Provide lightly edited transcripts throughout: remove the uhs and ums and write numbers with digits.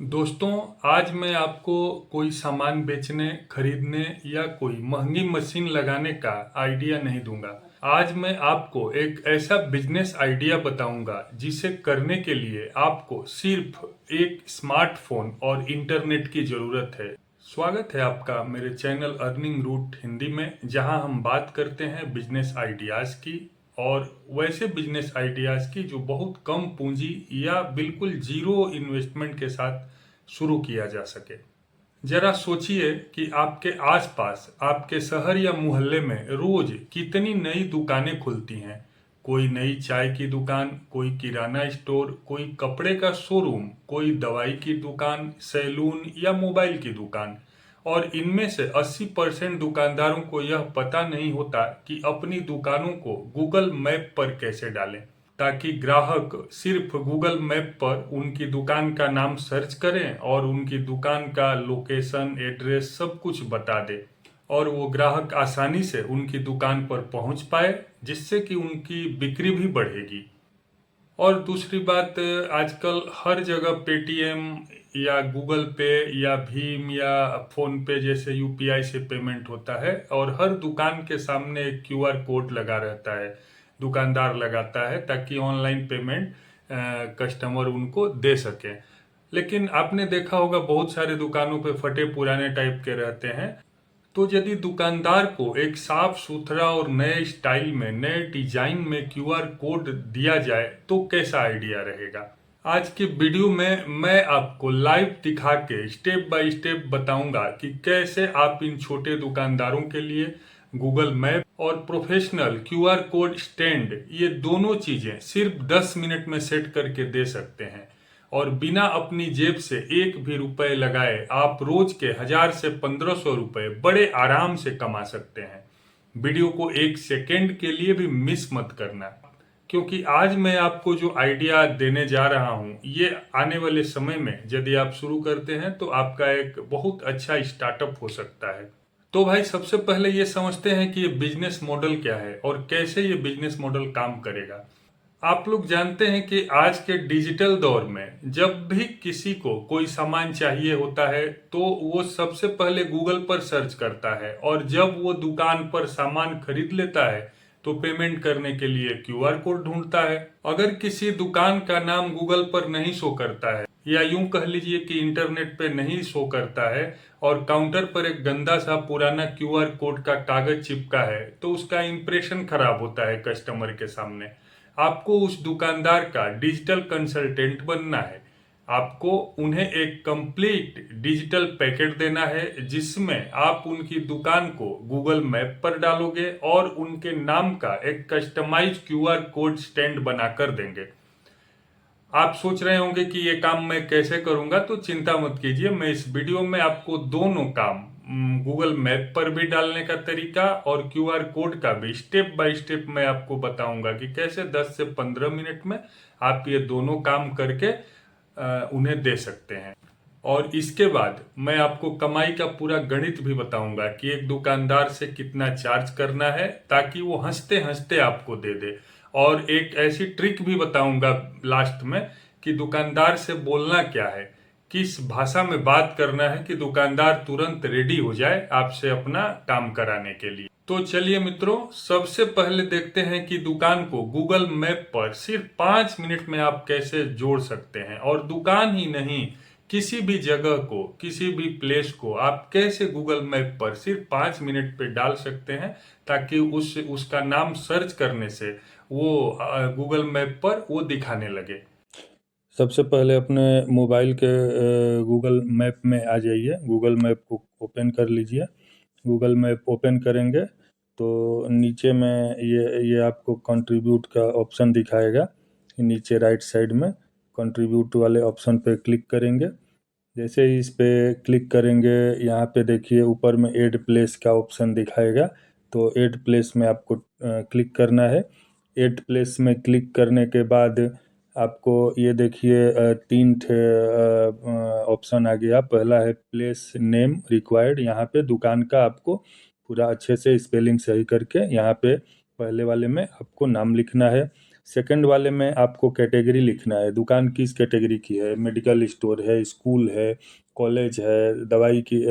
दोस्तों, आज मैं आपको कोई सामान बेचने, खरीदने या कोई महंगी मशीन लगाने का आइडिया नहीं दूंगा। आज मैं आपको एक ऐसा बिजनेस आइडिया बताऊंगा जिसे करने के लिए आपको सिर्फ एक स्मार्टफोन और इंटरनेट की जरूरत है। स्वागत है आपका मेरे चैनल अर्निंग रूट हिंदी में, जहां हम बात करते हैं बिजनेस आइडियाज़ की और वैसे बिजनेस आइडियाज़ की जो बहुत कम पूंजी या बिल्कुल जीरो इन्वेस्टमेंट के साथ शुरू किया जा सके। जरा सोचिए कि आपके आसपास, आपके शहर या मोहल्ले में रोज कितनी नई दुकानें खुलती हैं। कोई नई चाय की दुकान, कोई किराना स्टोर, कोई कपड़े का शोरूम, कोई दवाई की दुकान, सैलून या मोबाइल की दुकान। और इनमें से 80% दुकानदारों को यह पता नहीं होता कि अपनी दुकानों को गूगल मैप पर कैसे डालें, ताकि ग्राहक सिर्फ गूगल मैप पर उनकी दुकान का नाम सर्च करें और उनकी दुकान का लोकेशन, एड्रेस सब कुछ बता दे और वो ग्राहक आसानी से उनकी दुकान पर पहुंच पाए, जिससे कि उनकी बिक्री भी बढ़ेगी। और दूसरी बात, आजकल हर जगह पेटीएम या गूगल पे या भीम या फोन पे जैसे यूपीआई से पेमेंट होता है और हर दुकान के सामने एक क्यूआर कोड लगा रहता है, दुकानदार लगाता है ताकि ऑनलाइन पेमेंट कस्टमर उनको दे सके। लेकिन आपने देखा होगा बहुत सारे दुकानों पे फटे पुराने टाइप के रहते हैं। तो यदि दुकानदार को एक साफ सुथरा और नए स्टाइल में, नए डिजाइन में क्यूआर कोड दिया जाए तो कैसा आइडिया रहेगा। आज के वीडियो में मैं आपको लाइव दिखा के स्टेप बाय स्टेप बताऊंगा कि कैसे आप इन छोटे दुकानदारों के लिए गूगल मैप और प्रोफेशनल क्यूआर कोड स्टैंड, ये दोनों चीजें सिर्फ 10 मिनट में सेट करके दे सकते हैं। और बिना अपनी जेब से एक भी रुपए लगाए आप रोज के 1000 से 1500 रुपए बड़े आराम से कमा सकते हैं। वीडियो को एक सेकेंड के लिए भी मिस मत करना, क्योंकि आज मैं आपको जो आइडिया देने जा रहा हूं, ये आने वाले समय में यदि आप शुरू करते हैं तो आपका एक बहुत अच्छा स्टार्टअप हो सकता है। तो भाई, सबसे पहले ये समझते हैं कि ये बिजनेस मॉडल क्या है और कैसे ये बिजनेस मॉडल काम करेगा। आप लोग जानते हैं कि आज के डिजिटल दौर में जब भी किसी को कोई सामान चाहिए होता है तो वो सबसे पहले गूगल पर सर्च करता है, और जब वो दुकान पर सामान खरीद लेता है तो पेमेंट करने के लिए क्यूआर कोड ढूंढता है। अगर किसी दुकान का नाम गूगल पर नहीं शो करता है, या यूं कह लीजिए कि इंटरनेट पे नहीं शो करता है, और काउंटर पर एक गंदा सा पुराना क्यूआर कोड का कागज चिपका है, तो उसका इंप्रेशन खराब होता है कस्टमर के सामने। आपको उस दुकानदार का डिजिटल कंसल्टेंट बनना है। आपको उन्हें एक कंप्लीट डिजिटल पैकेट देना है, जिसमें आप उनकी दुकान को गूगल मैप पर डालोगे और उनके नाम का एक कस्टमाइज क्यूआर कोड स्टैंड बनाकर देंगे। आप सोच रहे होंगे कि ये काम मैं कैसे करूंगा, तो चिंता मत कीजिए, मैं इस वीडियो में आपको दोनों काम, गूगल मैप पर भी डालने का तरीका और क्यूआर कोड का भी स्टेप बाय स्टेप मैं आपको बताऊंगा कि कैसे 10 से 15 मिनट में आप ये दोनों काम करके उन्हें दे सकते हैं। और इसके बाद मैं आपको कमाई का पूरा गणित भी बताऊंगा कि एक दुकानदार से कितना चार्ज करना है, ताकि वो हंसते हंसते आपको दे दे। और एक ऐसी ट्रिक भी बताऊंगा लास्ट में कि दुकानदार से बोलना क्या है, किस भाषा में बात करना है कि दुकानदार तुरंत रेडी हो जाए आपसे अपना काम कराने के लिए। तो चलिए मित्रों, सबसे पहले देखते हैं कि दुकान को गूगल मैप पर सिर्फ 5 मिनट में आप कैसे जोड़ सकते हैं। और दुकान ही नहीं, किसी भी जगह को, किसी भी प्लेस को आप कैसे गूगल मैप पर सिर्फ 5 मिनट पे डाल सकते हैं, ताकि उसका नाम सर्च करने से वो गूगल मैप पर वो दिखाने लगे। सबसे पहले अपने मोबाइल के गूगल मैप में आ जाइए, गूगल मैप को ओपन कर लीजिए। गूगल मैप ओपन करेंगे तो नीचे में ये आपको कंट्रीब्यूट का ऑप्शन दिखाएगा। नीचे राइट साइड में कंट्रीब्यूट वाले ऑप्शन पे क्लिक करेंगे। जैसे ही इस पे क्लिक करेंगे, यहाँ पे देखिए ऊपर में ऐड प्लेस का ऑप्शन दिखाएगा, तो ऐड प्लेस में आपको क्लिक करना है। ऐड प्लेस में क्लिक करने के बाद आपको ये देखिए तीन ठे ऑप्शन आ गया। पहला है प्लेस नेम रिक्वायर्ड, यहाँ पे दुकान का आपको पूरा अच्छे से स्पेलिंग सही करके यहाँ पे पहले वाले में आपको नाम लिखना है। सेकंड वाले में आपको कैटेगरी लिखना है, दुकान किस कैटेगरी की है, मेडिकल स्टोर है, स्कूल है, कॉलेज है, दवाई की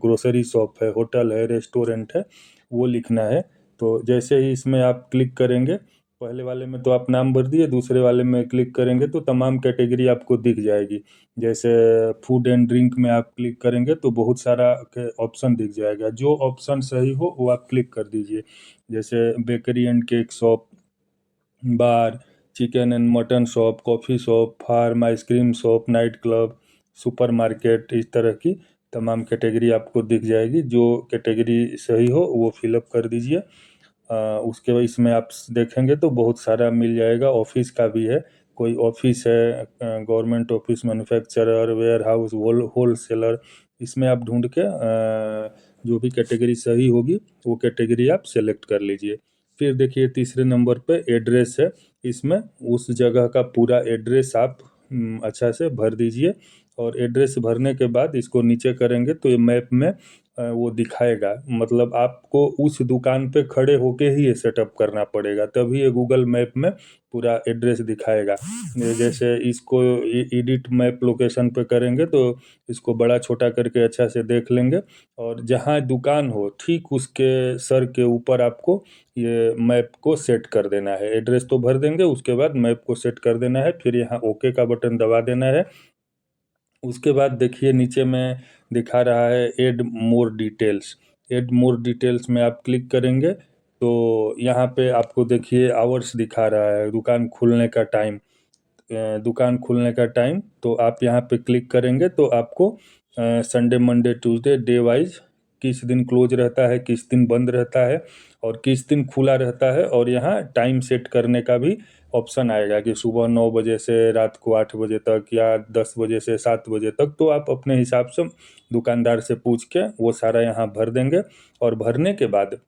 ग्रोसरी शॉप है, होटल है, रेस्टोरेंट है, वो लिखना है। तो जैसे ही इसमें आप क्लिक करेंगे, पहले वाले में तो आप नाम भर दिए, दूसरे वाले में क्लिक करेंगे तो तमाम कैटेगरी आपको दिख जाएगी। जैसे फूड एंड ड्रिंक में आप क्लिक करेंगे तो बहुत सारा ऑप्शन दिख जाएगा, जो ऑप्शन सही हो वो आप क्लिक कर दीजिए। जैसे bakery and cake shop, bar, chicken and mutton shop, coffee shop, farm, ice cream shop, night club, supermarket, इस तरह की तमाम कैटेगरी आपको दिख जाएगी। जो कैटेगरी सही हो वो फिलअप कर दीजिए। उसके बाद इसमें आप देखेंगे तो बहुत सारा मिल जाएगा। ऑफिस का भी है, कोई ऑफिस है, government office, manufacturer, warehouse, wholesaler, इसमें आप ढूंढ के जो भी कैटेगरी सही होगी वो कैटेगरी आप सेलेक्ट कर लीजिए। फिर देखिए तीसरे नंबर पे एड्रेस है, इसमें उस जगह का पूरा एड्रेस आप अच्छा से भर दीजिए। और एड्रेस भरने के बाद इसको नीचे करेंगे तो ये मैप में वो दिखाएगा, मतलब आपको उस दुकान पे खड़े होके ही ये सेटअप करना पड़ेगा, तभी ये गूगल मैप में पूरा एड्रेस दिखाएगा। ये जैसे इसको एडिट मैप लोकेशन पे करेंगे तो इसको बड़ा छोटा करके अच्छा से देख लेंगे, और जहाँ दुकान हो ठीक उसके सर के ऊपर आपको ये मैप को सेट कर देना है। एड्रेस तो भर देंगे, उसके बाद मैप को सेट कर देना है, फिर यहाँ ओके का बटन दबा देना है। उसके बाद देखिए नीचे में दिखा रहा है add more details. Add more details में आप क्लिक करेंगे तो यहाँ पे आपको देखिए आवर्स दिखा रहा है, दुकान खुलने का टाइम। दुकान खुलने का टाइम तो आप यहाँ पे क्लिक करेंगे तो आपको Sunday, Monday, Tuesday day wise किस दिन क्लोज रहता है, किस दिन बंद रहता है और किस दिन खुला रहता है, और यहाँ टाइम सेट करने का भी ऑप्शन आएगा कि सुबह 9 बजे से रात को 8 बजे तक या 10 बजे से 7 बजे तक। तो आप अपने हिसाब से दुकानदार से पूछ के वो सारा यहाँ भर देंगे। और भरने के बाद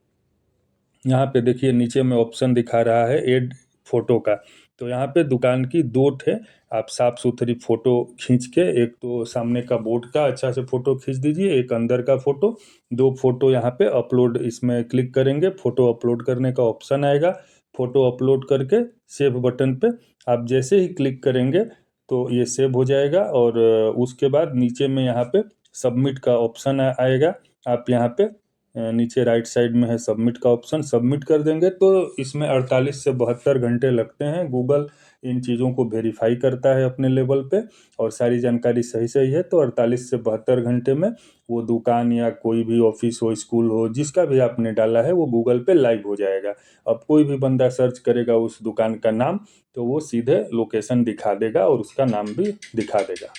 यहाँ पे देखिए नीचे में ऑप्शन दिखा रहा है ऐड फोटो का, तो यहाँ पे दुकान की दो ठे आप साफ सुथरी फोटो खींच के, एक तो सामने का बोर्ड का अच्छा से फोटो खींच दीजिए, एक अंदर का फोटो, दो फोटो यहाँ पे अपलोड, इसमें क्लिक करेंगे फोटो अपलोड करने का ऑप्शन आएगा। फोटो अपलोड करके सेव बटन पे आप जैसे ही क्लिक करेंगे तो ये सेव हो जाएगा। और उसके बाद नीचे में यहाँ पे सबमिट का ऑप्शन आएगा। आप यहाँ पे नीचे राइट साइड में है सबमिट का ऑप्शन, सबमिट कर देंगे तो इसमें 48 से 72 घंटे लगते हैं। गूगल इन चीज़ों को वेरीफाई करता है अपने लेवल पे, और सारी जानकारी सही सही है तो 48 से 72 घंटे में वो दुकान या कोई भी ऑफिस हो, स्कूल हो, जिसका भी आपने डाला है वो गूगल पे लाइव हो जाएगा। अब कोई भी बंदा सर्च करेगा उस दुकान का नाम तो वो सीधे लोकेशन दिखा देगा और उसका नाम भी दिखा देगा।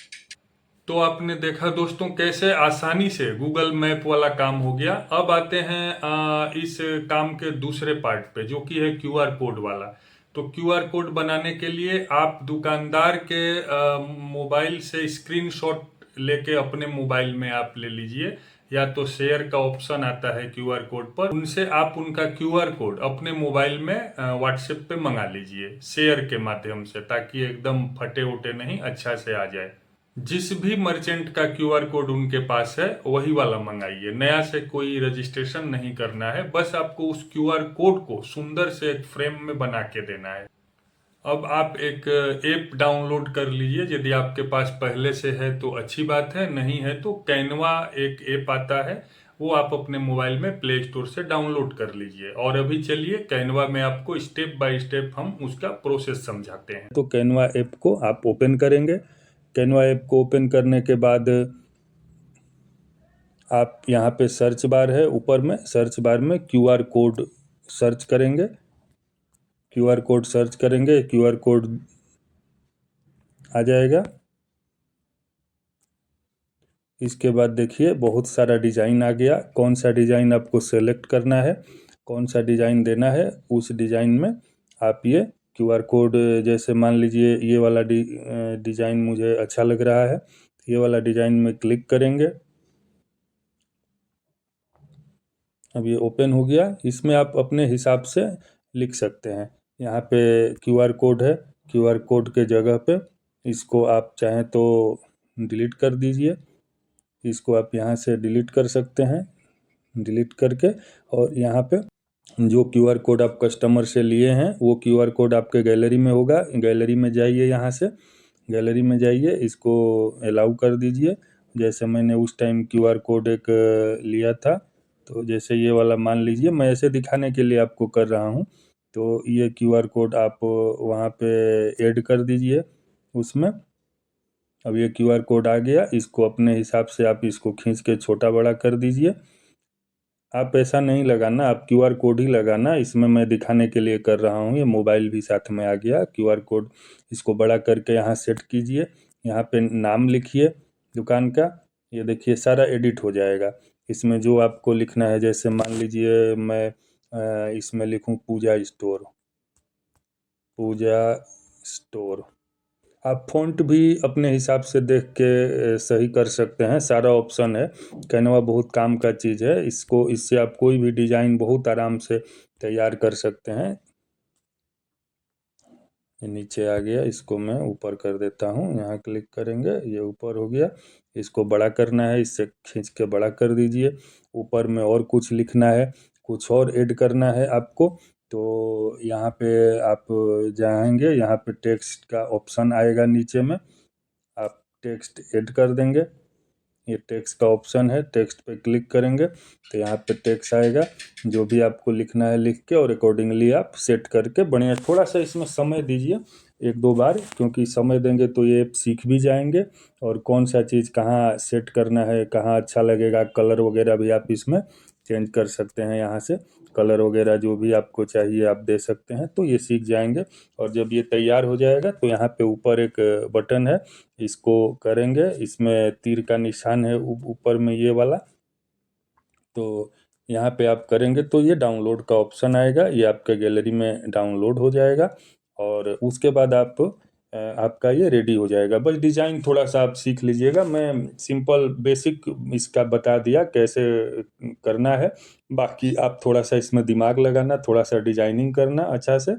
तो आपने देखा दोस्तों कैसे आसानी से गूगल मैप वाला काम हो गया। अब आते हैं इस काम के दूसरे पार्ट पे, जो कि है क्यूआर कोड वाला। तो क्यूआर कोड बनाने के लिए आप दुकानदार के मोबाइल से स्क्रीनशॉट लेके अपने मोबाइल में आप ले लीजिए, या तो शेयर का ऑप्शन आता है क्यूआर कोड पर, उनसे आप उनका क्यूआर कोड अपने मोबाइल में व्हाट्सएप पे मंगा लीजिए शेयर के माध्यम से, ताकि एकदम फटे उटे नहीं, अच्छा से आ जाए। जिस भी मर्चेंट का क्यूआर कोड उनके पास है वही वाला मंगाइए, नया से कोई रजिस्ट्रेशन नहीं करना है, बस आपको उस क्यूआर कोड को सुंदर से एक फ्रेम में बना के देना है। अब आप एक ऐप डाउनलोड कर लीजिए, यदि आपके पास पहले से है तो अच्छी बात है, नहीं है तो कैनवा एक ऐप आता है, वो आप अपने मोबाइल में प्ले स्टोर से डाउनलोड कर लीजिए। और अभी चलिए कैनवा में आपको स्टेप बाय स्टेप हम उसका प्रोसेस समझाते हैं। तो कैनवा ऐप को आप ओपन करेंगे। कैनवा ऐप को ओपन करने के बाद आप यहाँ पे सर्च बार है, ऊपर में सर्च बार में क्यूआर कोड सर्च करेंगे। क्यूआर कोड सर्च करेंगे, क्यूआर कोड आ जाएगा। इसके बाद देखिए बहुत सारा डिज़ाइन आ गया, कौन सा डिज़ाइन आपको सेलेक्ट करना है, कौन सा डिज़ाइन देना है, उस डिज़ाइन में आप ये क्यूआर कोड, जैसे मान लीजिए ये वाला डिज़ाइन मुझे अच्छा लग रहा है, ये वाला डिज़ाइन में क्लिक करेंगे। अब ये ओपन हो गया, इसमें आप अपने हिसाब से लिख सकते हैं। यहाँ पे क्यूआर कोड है, क्यूआर कोड के जगह पे इसको आप चाहें तो डिलीट कर दीजिए, इसको आप यहाँ से डिलीट कर सकते हैं, डिलीट करके और यहाँ पे जो क्यूआर कोड आप कस्टमर से लिए हैं वो क्यूआर कोड आपके गैलरी में होगा। गैलरी में जाइए, यहाँ से गैलरी में जाइए, इसको अलाउ कर दीजिए। जैसे मैंने उस टाइम क्यूआर कोड एक लिया था, तो जैसे ये वाला मान लीजिए, मैं ऐसे दिखाने के लिए आपको कर रहा हूँ। तो ये क्यूआर कोड आप वहाँ पे ऐड कर दीजिए उसमें। अब ये क्यूआर कोड आ गया, इसको अपने हिसाब से आप इसको खींच के छोटा बड़ा कर दीजिए। आप ऐसा नहीं लगाना, आप क्यूआर कोड ही लगाना। इसमें मैं दिखाने के लिए कर रहा हूँ। ये मोबाइल भी साथ में आ गया क्यूआर कोड। इसको बड़ा करके यहाँ सेट कीजिए। यहाँ पे नाम लिखिए दुकान का। ये देखिए सारा एडिट हो जाएगा। इसमें जो आपको लिखना है, जैसे मान लीजिए मैं इसमें लिखूँ पूजा स्टोर, पूजा स्टोर। आप फ़ॉन्ट भी अपने हिसाब से देख के सही कर सकते हैं, सारा ऑप्शन है। कैनवा बहुत काम का चीज़ है, इससे आप कोई भी डिज़ाइन बहुत आराम से तैयार कर सकते हैं। ये नीचे आ गया, इसको मैं ऊपर कर देता हूँ। यहाँ क्लिक करेंगे, ये ऊपर हो गया। इसको बड़ा करना है, इससे खींच के बड़ा कर दीजिए। ऊपर में और कुछ लिखना है, कुछ और ऐड करना है आपको, तो यहाँ पे आप जाएंगे, यहाँ पे टेक्स्ट का ऑप्शन आएगा नीचे में, आप टेक्स्ट ऐड कर देंगे। ये टेक्स्ट का ऑप्शन है, टेक्स्ट पे क्लिक करेंगे तो यहाँ पे टेक्स्ट आएगा। जो भी आपको लिखना है लिख के और अकॉर्डिंगली आप सेट करके बढ़िया। थोड़ा सा इसमें समय दीजिए, एक दो बार, क्योंकि समय देंगे तो ये सीख भी जाएंगे। और कौन सा चीज़ कहाँ सेट करना है, कहाँ अच्छा लगेगा, कलर वगैरह भी आप इसमें चेंज कर सकते हैं। यहाँ से कलर वगैरह जो भी आपको चाहिए आप दे सकते हैं, तो ये सीख जाएंगे। और जब ये तैयार हो जाएगा तो यहाँ पे ऊपर एक बटन है, इसको करेंगे, इसमें तीर का निशान है ऊपर में ये वाला, तो यहाँ पे आप करेंगे तो ये डाउनलोड का ऑप्शन आएगा, ये आपके गैलरी में डाउनलोड हो जाएगा। और उसके बाद आपका ये रेडी हो जाएगा। बस डिज़ाइन थोड़ा सा आप सीख लीजिएगा, मैं सिंपल बेसिक इसका बता दिया कैसे करना है। बाकी आप थोड़ा सा इसमें दिमाग लगाना, थोड़ा सा डिजाइनिंग करना अच्छा से,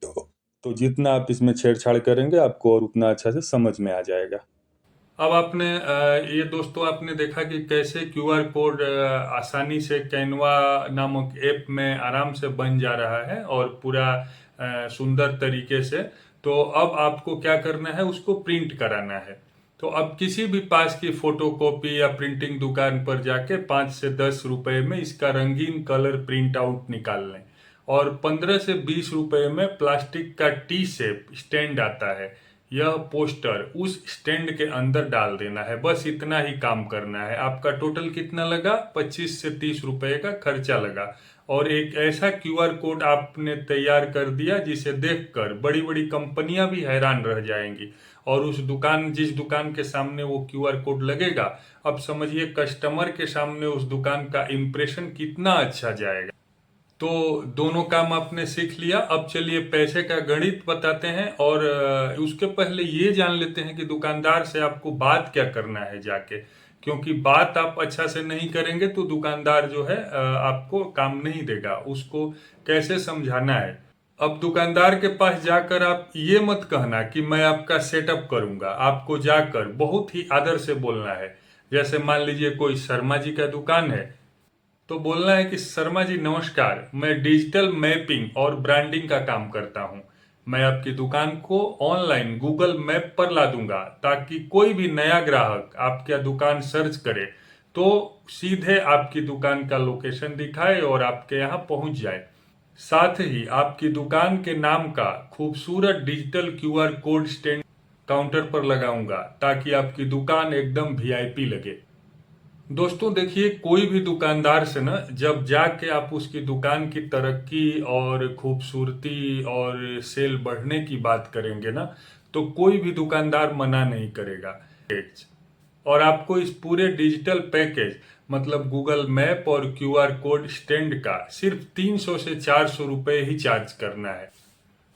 तो जितना आप इसमें छेड़छाड़ करेंगे आपको और उतना अच्छा से समझ में आ जाएगा। अब आपने ये दोस्तों आपने देखा कि कैसे क्यूआर कोड आसानी से कैनवा नामक ऐप में आराम से बन जा रहा है और पूरा सुंदर तरीके से। तो अब आपको क्या करना है, उसको प्रिंट कराना है। तो अब किसी भी पास की फोटोकॉपी या प्रिंटिंग दुकान पर जाके 5 से 10 रुपए में इसका रंगीन कलर प्रिंट आउट निकाल लें। और 15 से 20 रुपए में प्लास्टिक का टी शेप स्टैंड आता है, यह पोस्टर उस स्टैंड के अंदर डाल देना है। बस इतना ही काम करना है। आपका टोटल कितना लगा, 25 से 30 रुपए का खर्चा लगा। और एक ऐसा क्यूआर कोड आपने तैयार कर दिया जिसे देखकर बड़ी बड़ी कंपनियां भी हैरान रह जाएंगी। और उस दुकान, जिस दुकान के सामने वो क्यूआर कोड लगेगा, अब समझिए कस्टमर के सामने उस दुकान का इंप्रेशन कितना अच्छा जाएगा। तो दोनों काम आपने सीख लिया। अब चलिए पैसे का गणित बताते हैं। और उसके पहले ये जान लेते हैं कि दुकानदार से आपको बात क्या करना है जाके। क्योंकि बात आप अच्छा से नहीं करेंगे तो दुकानदार जो है आपको काम नहीं देगा। उसको कैसे समझाना है। अब दुकानदार के पास जाकर आप ये मत कहना कि मैं आपका सेटअप करूंगा। आपको जाकर बहुत ही आदर से बोलना है। जैसे मान लीजिए कोई शर्मा जी का दुकान है, तो बोलना है कि शर्मा जी नमस्कार, मैं डिजिटल मैपिंग और ब्रांडिंग का काम करता हूं। मैं आपकी दुकान को ऑनलाइन गूगल मैप पर ला दूंगा ताकि कोई भी नया ग्राहक आपकी दुकान सर्च करे तो सीधे आपकी दुकान का लोकेशन दिखाए और आपके यहां पहुंच जाए। साथ ही आपकी दुकान के नाम का खूबसूरत digital QR code stand counter पर लगाऊंगा ताकि आपकी दुकान एकदम वीआईपी लगे। दोस्तों देखिए, कोई भी दुकानदार से ना जब जाके आप उसकी दुकान की तरक्की और खूबसूरती और सेल बढ़ने की बात करेंगे ना, तो कोई भी दुकानदार मना नहीं करेगा। और आपको इस पूरे डिजिटल पैकेज मतलब गूगल मैप और क्यूआर कोड स्टैंड का सिर्फ 300 से 400 रुपए ही चार्ज करना है।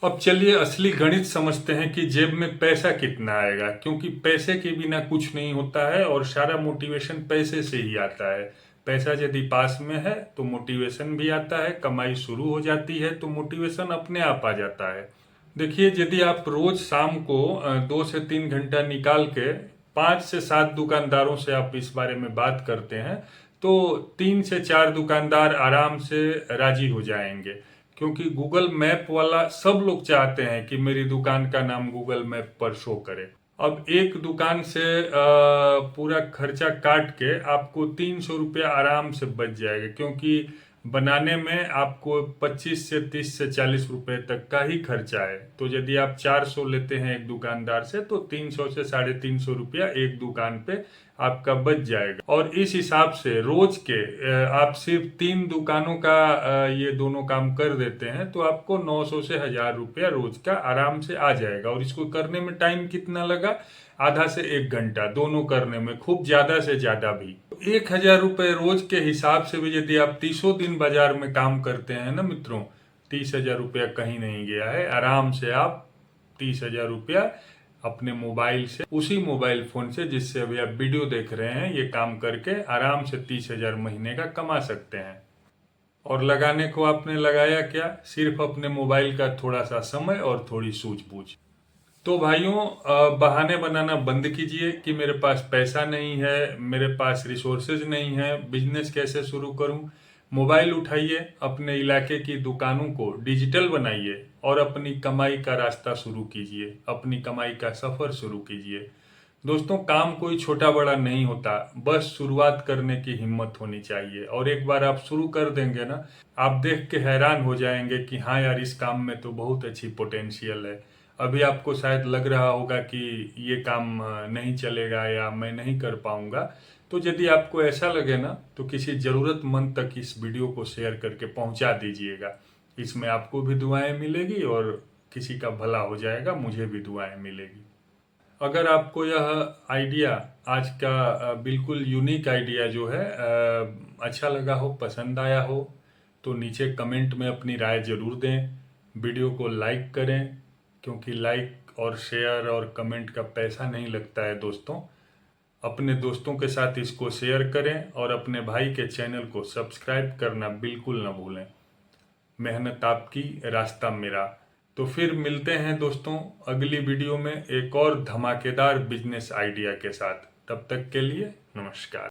अब चलिए असली गणित समझते हैं कि जेब में पैसा कितना आएगा। क्योंकि पैसे के बिना कुछ नहीं होता है और सारा मोटिवेशन पैसे से ही आता है। पैसा यदि पास में है तो मोटिवेशन भी आता है, कमाई शुरू हो जाती है तो मोटिवेशन अपने आप आ जाता है। देखिए, यदि आप रोज शाम को 2 से 3 घंटा निकाल के 5 से 7 दुकानदारों से आप इस बारे में बात करते हैं तो 3 से 4 दुकानदार आराम से राजी हो जाएंगे, क्योंकि गूगल मैप वाला सब लोग चाहते हैं कि मेरी दुकान का नाम गूगल मैप पर शो करे। अब एक दुकान से पूरा खर्चा काट के आपको 300 रुपया आराम से बच जाएगा, क्योंकि बनाने में आपको 25 से 30 से 40 रुपए तक का ही खर्चा है। तो यदि आप 400 लेते हैं एक दुकानदार से, तो 300 से 350 रुपया एक दुकान पे आपका बच जाएगा। और इस हिसाब से रोज के आप सिर्फ 3 दुकानों का ये दोनों काम कर देते हैं, तो आपको 900 से 1000 रुपया रोज का आराम से आ जाएगा। और इसको करने में टाइम कितना लगा? आधा से 1 घंटा, दोनों करने में, खूब ज्यादा से ज्यादा भी। 1000 रुपये रोज के हिसाब से भी यदि आप 30 दिन बाजार में काम करते हैं ना मित्रों, 30,000 रुपया कहीं नहीं गया है। आराम से आप 30,000 रुपया अपने मोबाइल से, उसी मोबाइल फोन से जिससे अभी आप वीडियो देख रहे हैं, ये काम करके आराम से 30,000 महीने का कमा सकते हैं। और लगाने को आपने लगाया क्या? सिर्फ अपने मोबाइल का थोड़ा सा समय और थोड़ी सूझबूझ। तो भाइयों, बहाने बनाना बंद कीजिए कि मेरे पास पैसा नहीं है, मेरे पास रिसोर्सेज नहीं है, बिजनेस कैसे शुरू करूं। मोबाइल उठाइए, अपने इलाके की दुकानों को डिजिटल बनाइए और अपनी कमाई का रास्ता शुरू कीजिए, अपनी कमाई का सफर शुरू कीजिए। दोस्तों, काम कोई छोटा बड़ा नहीं होता, बस शुरुआत करने की हिम्मत होनी चाहिए। और एक बार आप शुरू कर देंगे ना, आप देख के हैरान हो जाएंगे कि हाँ यार, इस काम में तो बहुत अच्छी पोटेंशियल है। अभी आपको शायद लग रहा होगा कि ये काम नहीं चलेगा या मैं नहीं कर पाऊंगा। तो यदि आपको ऐसा लगे ना, तो किसी जरूरतमंद तक इस वीडियो को शेयर करके पहुंचा दीजिएगा। इसमें आपको भी दुआएं मिलेगी और किसी का भला हो जाएगा, मुझे भी दुआएं मिलेगी। अगर आपको यह आइडिया आज का बिल्कुल यूनिक आइडिया जो है अच्छा लगा हो, पसंद आया हो, तो नीचे कमेंट में अपनी राय जरूर दें। वीडियो को लाइक करें, क्योंकि लाइक और शेयर और कमेंट का पैसा नहीं लगता है दोस्तों। अपने दोस्तों के साथ इसको शेयर करें और अपने भाई के चैनल को सब्सक्राइब करना बिल्कुल न भूलें। मेहनत आपकी, रास्ता मेरा। तो फिर मिलते हैं दोस्तों अगली वीडियो में एक और धमाकेदार बिजनेस आइडिया के साथ। तब तक के लिए नमस्कार।